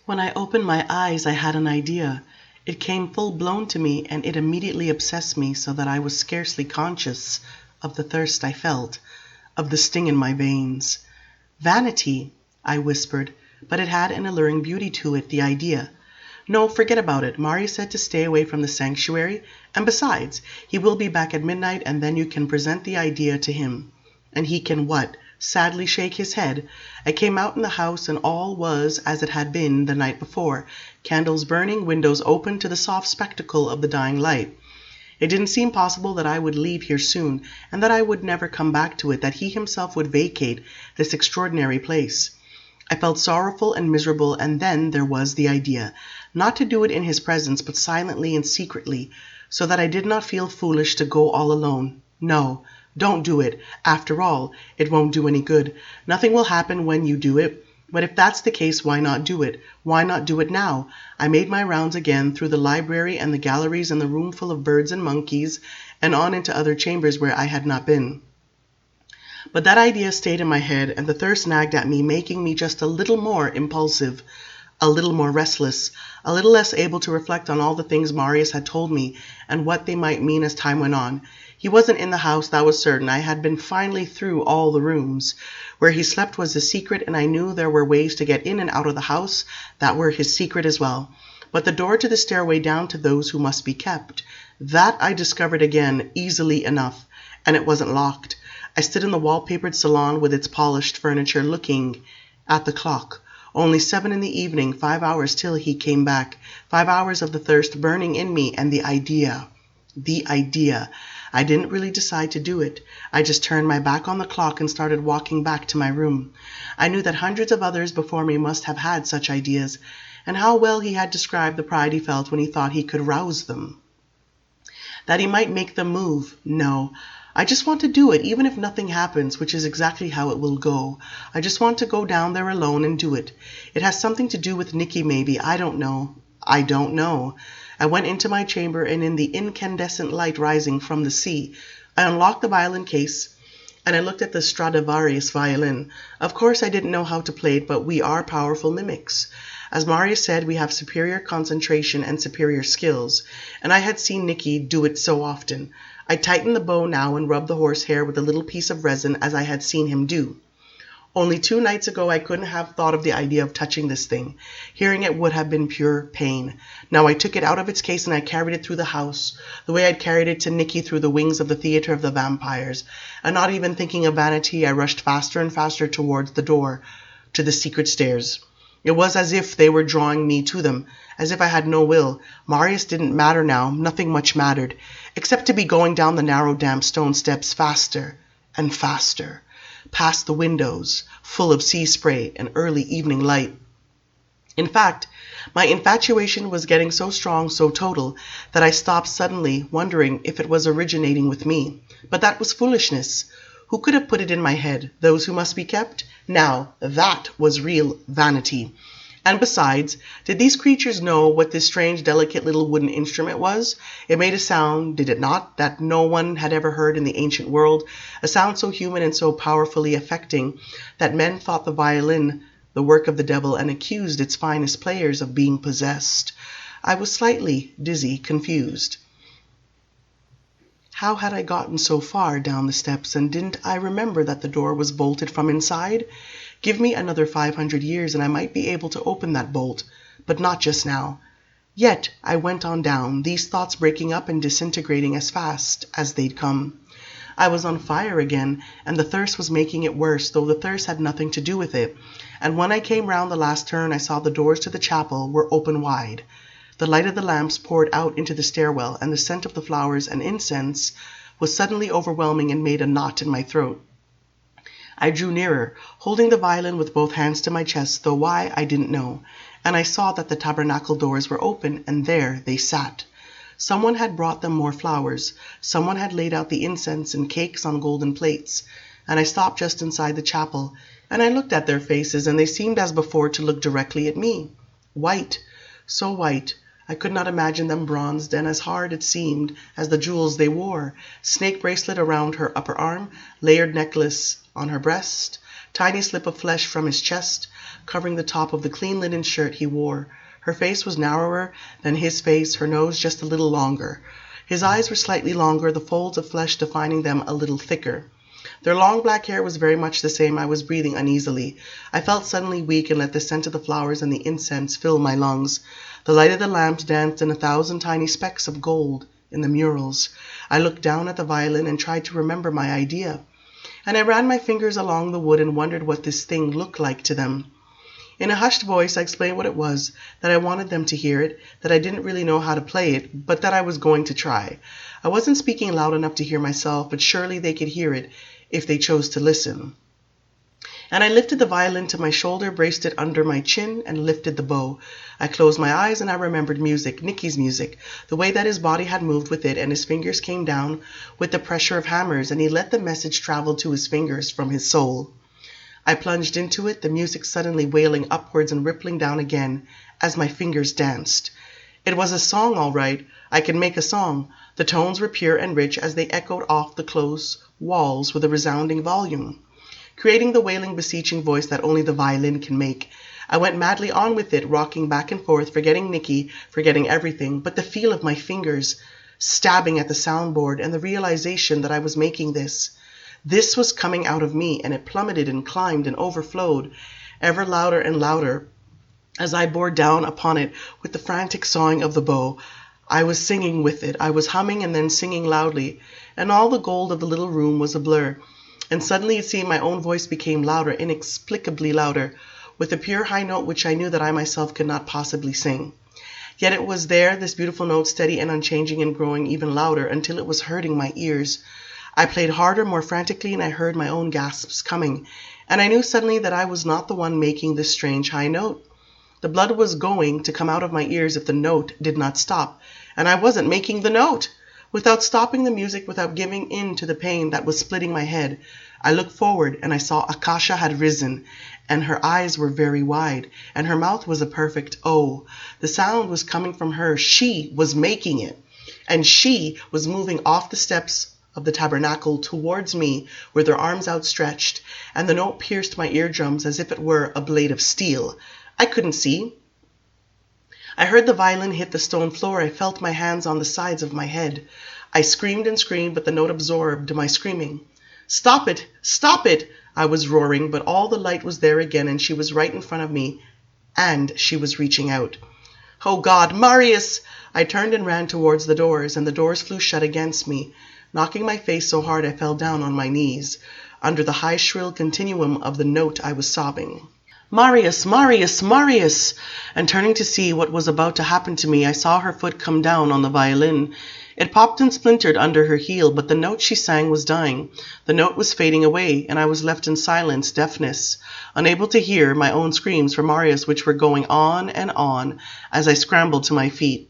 When I opened my eyes, I had an idea. It came full-blown to me, and it immediately obsessed me so that I was scarcely conscious of the thirst I felt, of the sting in my veins. Vanity, I whispered, but it had an alluring beauty to it, the idea. No, forget about it. Mari said to stay away from the sanctuary, and besides, he will be back at midnight, and then you can present the idea to him. And he can what? Sadly shake his head. I came out in the house, and all was as it had been the night before, candles burning, windows open to the soft spectacle of the dying light. It didn't seem possible that I would leave here soon, and that I would never come back to it, that he himself would vacate this extraordinary place. I felt sorrowful and miserable, and then there was the idea, not to do it in his presence, but silently and secretly, so that I did not feel foolish to go all alone. No, don't do it. After all, it won't do any good. Nothing will happen when you do it. But if that's the case, why not do it? Why not do it now? I made my rounds again through the library and the galleries and the room full of birds and monkeys, and on into other chambers where I had not been. But that idea stayed in my head, and the thirst nagged at me, making me just a little more impulsive, a little more restless, a little less able to reflect on all the things Marius had told me, and what they might mean as time went on. He wasn't in the house, that was certain. I had been finally through all the rooms. Where he slept was the secret, and I knew there were ways to get in and out of the house that were his secret as well. But the door to the stairway down to those who must be kept, that I discovered again easily enough, and it wasn't locked. I stood in the wallpapered salon with its polished furniture, looking at the clock. Only 7 in the evening, 5 hours till he came back, 5 hours of the thirst burning in me, and the idea. The idea. I didn't really decide to do it. I just turned my back on the clock and started walking back to my room. I knew that hundreds of others before me must have had such ideas, and how well he had described the pride he felt when he thought he could rouse them. That he might make them move. No, I just want to do it, even if nothing happens, which is exactly how it will go. I just want to go down there alone and do it. It has something to do with Nicky, maybe. I don't know. I went into my chamber, and in the incandescent light rising from the sea, I unlocked the violin case, and I looked at the Stradivarius violin. Of course, I didn't know how to play it, but we are powerful mimics. As Marius said, we have superior concentration and superior skills, and I had seen Nicky do it so often. I tightened the bow now and rubbed the horsehair with a little piece of resin, as I had seen him do. Only 2 nights ago I couldn't have thought of the idea of touching this thing. Hearing it would have been pure pain. Now I took it out of its case and I carried it through the house, the way I'd carried it to Nicky through the wings of the theater of the vampires. And not even thinking of vanity, I rushed faster and faster towards the door, to the secret stairs. It was as if they were drawing me to them, as if I had no will. Marius didn't matter now, nothing much mattered, except to be going down the narrow damp stone steps faster and faster, past the windows, full of sea spray and early evening light. In fact, my infatuation was getting so strong, so total, that I stopped suddenly, wondering if it was originating with me. But that was foolishness. Who could have put it in my head? Those who must be kept? Now, that was real vanity. And besides, did these creatures know what this strange, delicate little wooden instrument was? It made a sound, did it not, that no one had ever heard in the ancient world, a sound so human and so powerfully affecting that men thought the violin the work of the devil and accused its finest players of being possessed. I was slightly dizzy, confused. How had I gotten so far down the steps, and didn't I remember that the door was bolted from inside? Give me another 500 years and I might be able to open that bolt, but not just now. Yet I went on down, these thoughts breaking up and disintegrating as fast as they'd come. I was on fire again, and the thirst was making it worse, though the thirst had nothing to do with it. And when I came round the last turn, I saw the doors to the chapel were open wide. The light of the lamps poured out into the stairwell, and the scent of the flowers and incense was suddenly overwhelming and made a knot in my throat. I drew nearer, holding the violin with both hands to my chest, though why I didn't know, and I saw that the tabernacle doors were open, and there they sat. Someone had brought them more flowers, someone had laid out the incense and cakes on golden plates, and I stopped just inside the chapel, and I looked at their faces, and they seemed as before to look directly at me. White, so white, I could not imagine them bronzed, and as hard, it seemed, as the jewels they wore, snake bracelet around her upper arm, layered necklace on her breast, tiny slip of flesh from his chest, covering the top of the clean linen shirt he wore. Her face was narrower than his face, her nose just a little longer. His eyes were slightly longer, the folds of flesh defining them a little thicker. Their long black hair was very much the same. I was breathing uneasily. I felt suddenly weak and let the scent of the flowers and the incense fill my lungs. The light of the lamps danced in 1,000 tiny specks of gold in the murals. I looked down at the violin and tried to remember my idea. And I ran my fingers along the wood and wondered what this thing looked like to them. In a hushed voice, I explained what it was, that I wanted them to hear it, that I didn't really know how to play it, but that I was going to try. I wasn't speaking loud enough to hear myself, but surely they could hear it if they chose to listen. And I lifted the violin to my shoulder, braced it under my chin, and lifted the bow. I closed my eyes and I remembered music, Nicky's music, the way that his body had moved with it, and his fingers came down with the pressure of hammers, and he let the message travel to his fingers from his soul. I plunged into it, the music suddenly wailing upwards and rippling down again as my fingers danced. It was a song, all right. I could make a song. The tones were pure and rich as they echoed off the close walls with a resounding volume, creating the wailing, beseeching voice that only the violin can make. I went madly on with it, rocking back and forth, forgetting Nicky, forgetting everything, but the feel of my fingers stabbing at the soundboard and the realization that I was making this. This was coming out of me, and it plummeted and climbed and overflowed, ever louder and louder, as I bore down upon it with the frantic sawing of the bow. I was singing with it. I was humming and then singing loudly, and all the gold of the little room was a blur. And suddenly it seemed my own voice became louder, inexplicably louder, with a pure high note which I knew that I myself could not possibly sing. Yet it was there, this beautiful note, steady and unchanging and growing even louder, until it was hurting my ears. I played harder, more frantically, and I heard my own gasps coming, and I knew suddenly that I was not the one making this strange high note. The blood was going to come out of my ears if the note did not stop, and I wasn't making the note. Without stopping the music, without giving in to the pain that was splitting my head, I looked forward and I saw Akasha had risen, and her eyes were very wide, and her mouth was a perfect O. The sound was coming from her. She was making it, and she was moving off the steps of the tabernacle towards me with her arms outstretched, and the note pierced my eardrums as if it were a blade of steel. I couldn't see. I heard the violin hit the stone floor. I felt my hands on the sides of my head. I screamed and screamed, but the note absorbed my screaming. "Stop it! Stop it!" I was roaring, but all the light was there again, and she was right in front of me, and she was reaching out. "Oh God, Marius!" I turned and ran towards the doors, and the doors flew shut against me, knocking my face so hard I fell down on my knees, under the high shrill continuum of the note I was sobbing. "Marius! Marius! Marius!" And turning to see what was about to happen to me, I saw her foot come down on the violin. It popped and splintered under her heel, but the note she sang was dying. The note was fading away, and I was left in silence, deafness, unable to hear my own screams for Marius, which were going on and on as I scrambled to my feet.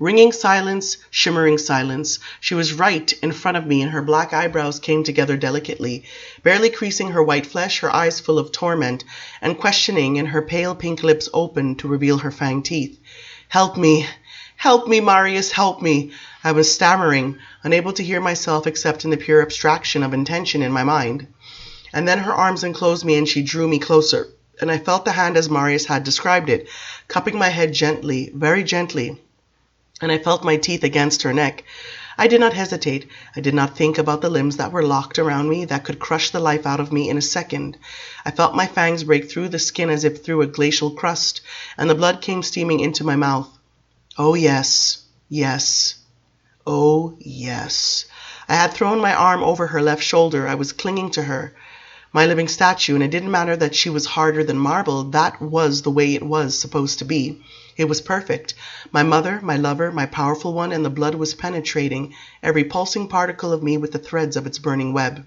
Ringing silence, shimmering silence. She was right in front of me, and her black eyebrows came together delicately, barely creasing her white flesh, her eyes full of torment and questioning, and her pale pink lips open to reveal her fanged teeth. "Help me! Help me, Marius! Help me!" I was stammering, unable to hear myself except in the pure abstraction of intention in my mind. And then her arms enclosed me, and she drew me closer, and I felt the hand as Marius had described it, cupping my head gently, very gently, and I felt my teeth against her neck. I did not hesitate. I did not think about the limbs that were locked around me, that could crush the life out of me in a second. I felt my fangs break through the skin as if through a glacial crust, and the blood came steaming into my mouth. Oh yes, yes, oh yes. I had thrown my arm over her left shoulder. I was clinging to her, my living statue, and it didn't matter that she was harder than marble. That was the way it was supposed to be. It was perfect. My mother, my lover, my powerful one, and the blood was penetrating every pulsing particle of me with the threads of its burning web.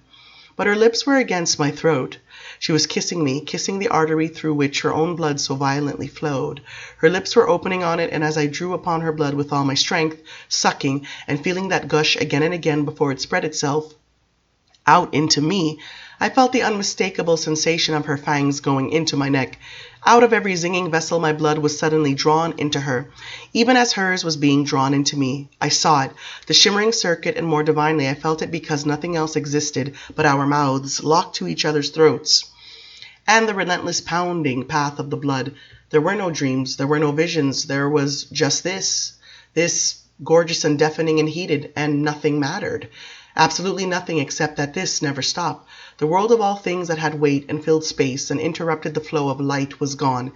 But her lips were against my throat. She was kissing me, kissing the artery through which her own blood so violently flowed. Her lips were opening on it, and as I drew upon her blood with all my strength, sucking and feeling that gush again and again before it spread itself out into me, I felt the unmistakable sensation of her fangs going into my neck. Out of every zinging vessel my blood was suddenly drawn into her, even as hers was being drawn into me. I saw it, the shimmering circuit, and more divinely I felt it because nothing else existed but our mouths, locked to each other's throats. and the relentless pounding path of the blood. There were no dreams, there were no visions, there was just this gorgeous and deafening and heated, and nothing mattered. Absolutely nothing except that this never stopped. The world of all things that had weight and filled space and interrupted the flow of light was gone.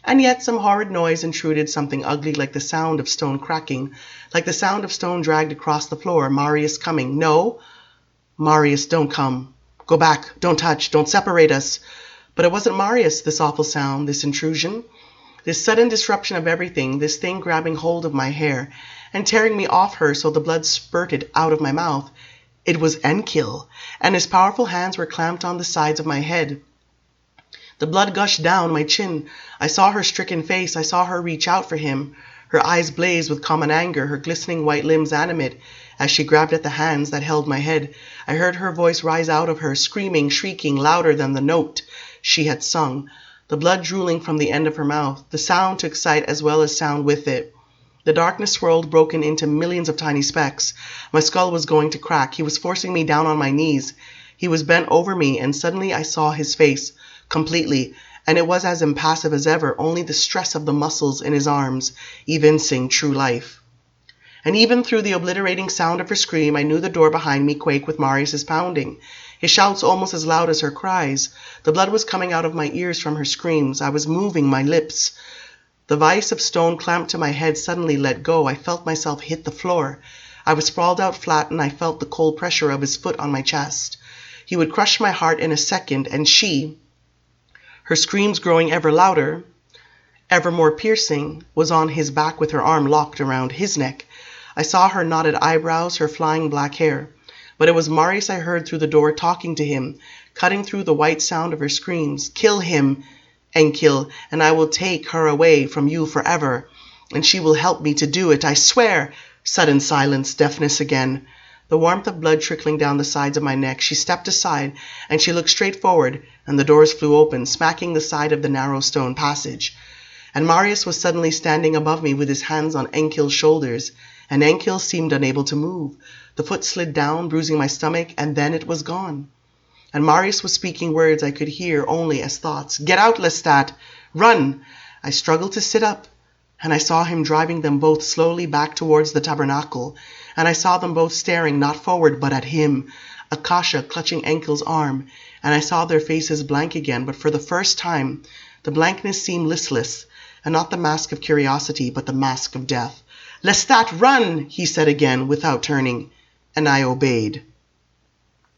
And yet some horrid noise intruded, something ugly like the sound of stone cracking, like the sound of stone dragged across the floor. Marius coming. No, Marius, don't come. Go back, don't touch, don't separate us. But it wasn't Marius, this awful sound, this intrusion, this sudden disruption of everything, this thing grabbing hold of my hair and tearing me off her so the blood spurted out of my mouth. It was Enkil, and his powerful hands were clamped on the sides of my head. The blood gushed down my chin. I saw her stricken face. I saw her reach out for him. Her eyes blazed with common anger, her glistening white limbs animate as she grabbed at the hands that held my head. I heard her voice rise out of her, screaming, shrieking, louder than the note she had sung, the blood drooling from the end of her mouth. The sound took sight as well as sound with it. The darkness swirled, broken into millions of tiny specks. My skull was going to crack. He was forcing me down on my knees. He was bent over me, and suddenly I saw his face completely, and it was as impassive as ever, only the stress of the muscles in his arms evincing true life. And even through the obliterating sound of her scream, I knew the door behind me quake with Marius's pounding, his shouts almost as loud as her cries. The blood was coming out of my ears from her screams. I was moving my lips. The vice of stone clamped to my head suddenly let go. I felt myself hit the floor. I was sprawled out flat, and I felt the cold pressure of his foot on my chest. He would crush my heart in a second, and she, her screams growing ever louder, ever more piercing, was on his back with her arm locked around his neck. I saw her knotted eyebrows, her flying black hair. But it was Marius I heard through the door talking to him, cutting through the white sound of her screams. Kill him, Enkil, and I will take her away from you forever. And she will help me to do it, I swear. Sudden silence, deafness again. The warmth of blood trickling down the sides of my neck. She stepped aside, and she looked straight forward, and the doors flew open, smacking the side of the narrow stone passage. And Marius was suddenly standing above me with his hands on Enkil's shoulders, and Enkil seemed unable to move. The foot slid down, bruising my stomach, and then it was gone. And Marius was speaking words I could hear only as thoughts. Get out, Lestat! Run! I struggled to sit up, and I saw him driving them both slowly back towards the tabernacle, and I saw them both staring not forward but at him, Akasha clutching Enkil's arm, and I saw their faces blank again, but for the first time the blankness seemed listless, and not the mask of curiosity, but the mask of death. Lestat, run! He said again, without turning, and I obeyed.